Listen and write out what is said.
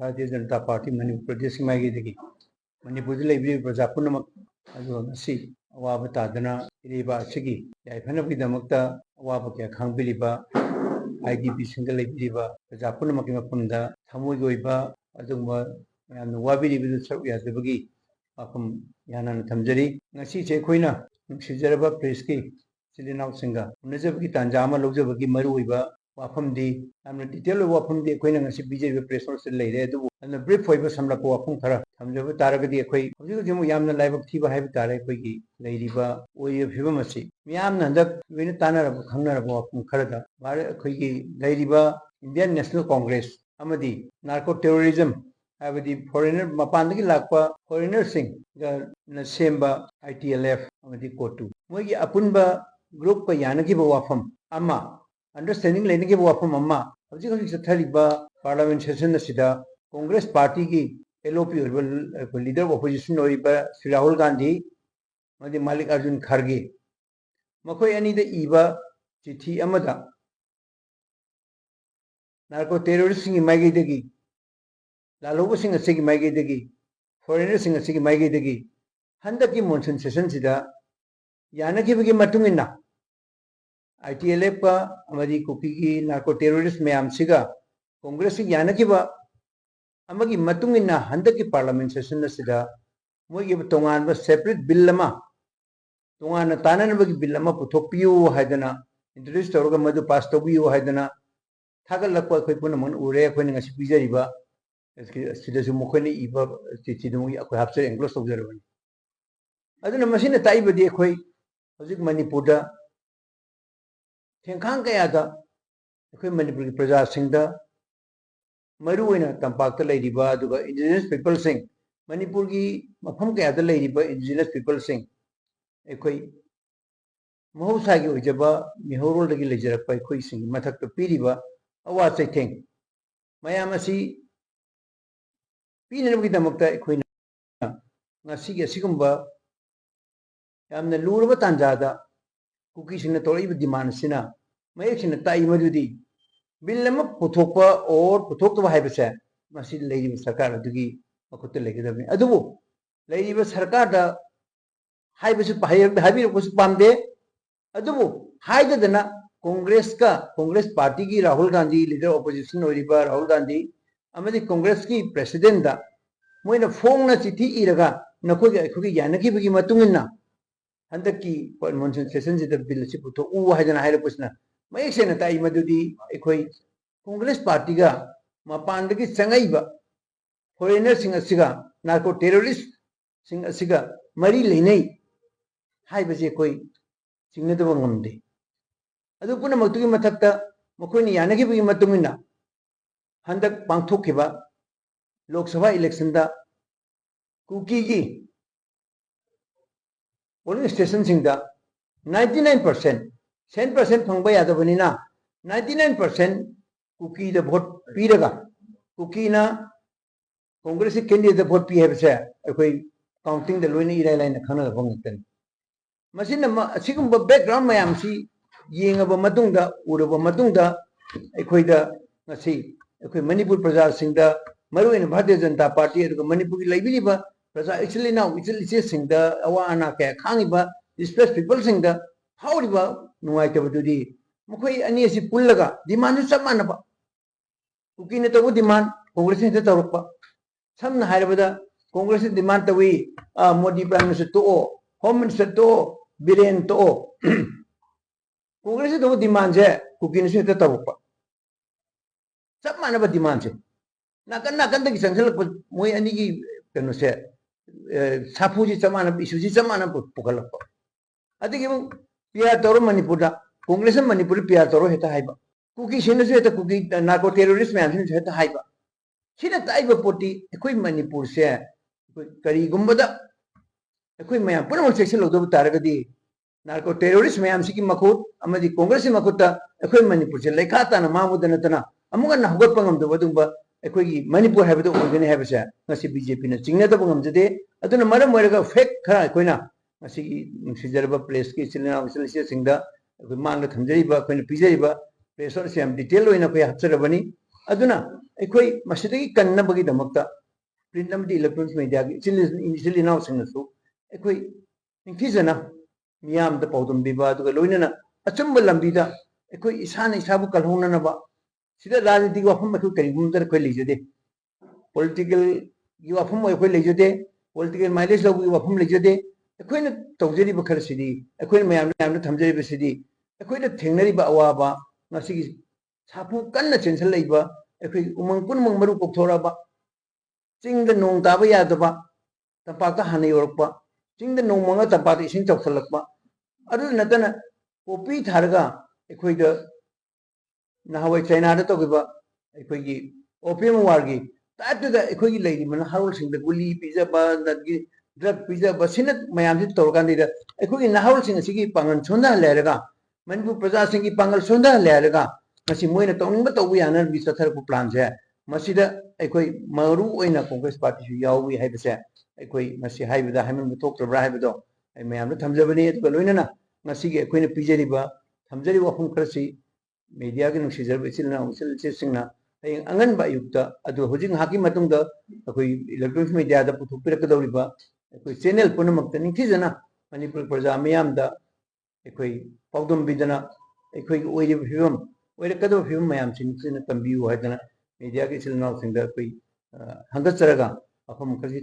Bharatiya Janata Party Manipur Pradesh Maigi Manipur Library Prajapunam si Awabata Dana Riba Sigi Yaifanabi Damakta Awabaka Kangbiliba IDP single Libriba Prajapunamaki Punda Tamuiba Azumba and Wabiri with the Sabagi from Yanan Tamjari Nasi Chequina Sijaraba Preski Silina Singa Nazabki Tanjama Lozabaki Maruiba Wapam di amna detail wapam di koi na ngasi BJP press note lay re and the brief hoiba samla ko wapam khara samjaba taragadi koi hojik jimu yamna live thiba haiba tare koi gi leiriba oi phiba masi miyamna handak wina tanara khangna ra wapam khara da bare koi gi leiriba Indian National Congress amadi narco terrorism habadi foreigner mapandagi lakpa foreigner sing ga na semba ITLF amadi kotu moi gi apunba group ko yanagi ba wapam amma understanding लेने के वो आप मम्मा अब जी कभी सत्तारी बा parliament session नसीदा Congress party की LOP और leader opposition और इबा श्री राहुल गांधी मध्य मालिक अर्जुन खरगे मकोई अनी दे इबा चिट्ठी अमदा नार्को टेररिस्ट सिंह माइगे देगी लालोबो सिंह अच्छे की माइगे देगी फॉरेनर सिंह अच्छे की माइगे देगी हंदा की मॉनसून सेशन सीधा याना की बगी मतुंगिना ITLF का हमारी कुकी की नार्को टेररिस्ट में आमसिगा कांग्रेस की याना की बा अमगी मतुंगिना हंदक की पार्लियामेंट सेशन नसीदा मोगी तोंगान बा सेपरेट बिल लमा तोंगान तानन बगी बिल लमा पुथोपियो हाइदना इंट्रोड्यूस तौरगा मधु पास तोबियो हाइदना थागल लकवा कोई पुन मन उरे कोई नंगा सिपिजरिबा इसके सिदसु मुखने इबा चिचिदुंगी अको हापसे एंग्लोस तौजरबनी अदुना मसिन ताइबदी कोई हजिक मणिपुरदा Tengkang kaya da, aku Manipur की प्रजा सिंह दा, मरु है ना तंपाक तो लेडी बा, दुगा indigenous people सिंह, मणिपुर की मफम कया तो लेडी बा indigenous people सिंह, एक कोई महोत्सव की वजह बा मिहोरोल लगी लेजर पर कोई सिंह मथक तो पीरी बा, आवाज़ से टेंग, मैं आमसी पीने लगी दमकता एक कोई ना, नसी के सिकुम्बा, हमने लूर बतान ज़्यादा कुकी सिंह तोड़ी भी डिमांड सिना मैं एक सिंह ताई मधुदी बिल में पुथोपा और पुथोक तो भाई बच्चा मसीद ले जी सरकार दुगी मकुत्ते लेके दबने अदुबो ले जी सरकार दा हाई बच्चे हाई भी कुछ पाम दे अदुबो हाई दा दना कांग्रेस पार्टी की राहुल गांधी लीडर ऑपोजिशन हो रही बा राहुल गांधी अमेरी कांग्रेस की प्रेसिडेंट दा मोई ना फोंग ना चिट्ठी इरगा नकोई याना की बगी मतुंगिना हंदक की मॉनसून सेशन से बिल से पुथो उ हाइदना हाइर पुछना मैं एक सेना ताई मधुदी एकोई कांग्रेस पार्टी का मपान की चंगाइबा फॉरेनर सिंह असिगा नार्को टेररिस्ट सिंह असिगा मरी लेने हाई बजे कोई सिंह तो ngomde adu puna maktugi mathakta makoi ni yanagi bi matungina handak pangthokkiba lok sabha election da kuki gi polling station singda 99% 10% phangba yadabani na 99% kuki the vote piraga kuki na congress candidate the vote pi have sa akoi counting the loina irai line khana da bangten machine asigum background mayam si yengaba matungda uraba matungda akoi da ngasi akoi manipur praja singda maru in bharatiya janata party aduga manipur ki laibili ba Praja actually now it's sing the awa ana kaya khangi ba displaced people sing the how riba nuai ke badudi mukoi ani si pullaga demand samana ba kuki ne to demand congress ne to rokpa samna hairabada congress demand to we modi prime minister to home minister to biren to congress to demand je kuki ne se to rokpa samana ba demand je nakan da gisangsel moi ani gi kanu se साफूजी चमाना इशूजी चमाना पुखलप अदगी पिया तौर मणिपुर कांग्रेस मणिपुर पिया तौर हेता हाइबा कुकी सिनसु हेता Kuki narco terrorist मैम सिन हेता हाइबा सिना ताइबा पोटी एकोई मणिपुर से करी गुंबदा एकोई मैम पुनम सेक्शन लोदब तारगदी नार्को टेररिस्ट मैम सिकी मखुत अमदी कांग्रेस मखुता एकोई मणिपुर से लेखा तना मामुदनतना अमुगा ना हुगत पंगम दो बदुंबा एकोई मणिपुर है बदो ओगने है बसे ngasi BJP na chingna da bangam jade aduna maram moiraga fake khara koina ngasi sijarba place ki chilna usilse singda mangna thamjari ba koina pijari ba pressure se am detail oina koi hapsara bani अदुना अखोई मसिदगी कन्नबगी दमक्ता print अमदी electronics media की चिली नाउ सिंगसु अखोई निंथिजना मियाम द पौदम बिबा दुगा लोइनना अचंब लंबीदा अखोई इसाना इसाबु कलहोननबा सिदा राजनीति वफम अखोई करिगुमदर अखोई लेजदे पॉलिटिकल की वफम अखोई लेजदे पॉलिटिकल माइलेज लौबी वफम लेजदे अखोइना तौजरिबा खरसिदी अखोइना मयामना थमजरिबा सिदी अखोइना थेंगनरिबा अवाबा ngasiगी साफु कन्न चेंसल लैबा अखोई उमंग पुनमंग मरु पोथोराबा चिंगदा नोंग ताबा यादबा तंपाता हाने योरकपा चिंगदा नोंग मंगा तंपाता इसिंग चौसलकपा अदु नतना पोपी थारगा अखोइदा नहावै चाइनादा तोगिबा अखोइगी ओपियम वारगी तातुदा अखोइगी लैरिबना हारोल सिंगदा गुली पिजाबा नदगी ड्रग पिजाबा सिनत मयामसि तोरकांदिदा अखोइगी नहारोल सिंग सिगी पांगन सोंदा लेरगा मनपुर प्रजा सिंगी पांगल सोंदा लेरगा मसी मोइना तौनिंगबा तौबु यानर बि चथरपु प्लान से मसीदा अखोई मरु ओइना कांग्रेस पार्टी सु यावि हाइबसे अखोई मसी हाइबदा हाइमन थोक्तब्रा हाइबदो आई मयामना थमजबनी अदुगा लोइनना मसीगे अखोइना पिजरिबा थमजरि वफम खरसि मीडिया के नुसिजरब इसिलना उसिलसिंगना हय अंगनबा युक्ता अदु होजिंग हाकी मतुंगदा अखोई इलेक्ट्रॉनिक्स मीडिया दा पुथुपिरकदौरिबा अखोई चैनल पुनमक्ता निंथिजना मणिपुर प्रजा मयामदा अखोई पौदम बिदना अखोई ओइरिबा फिवम ओइरकदब फिवम मयामसि निंथिना तंबियु हाइदना मीडिया के इसिलना सिंगदा अखोई हंगचरगा अफम खरसि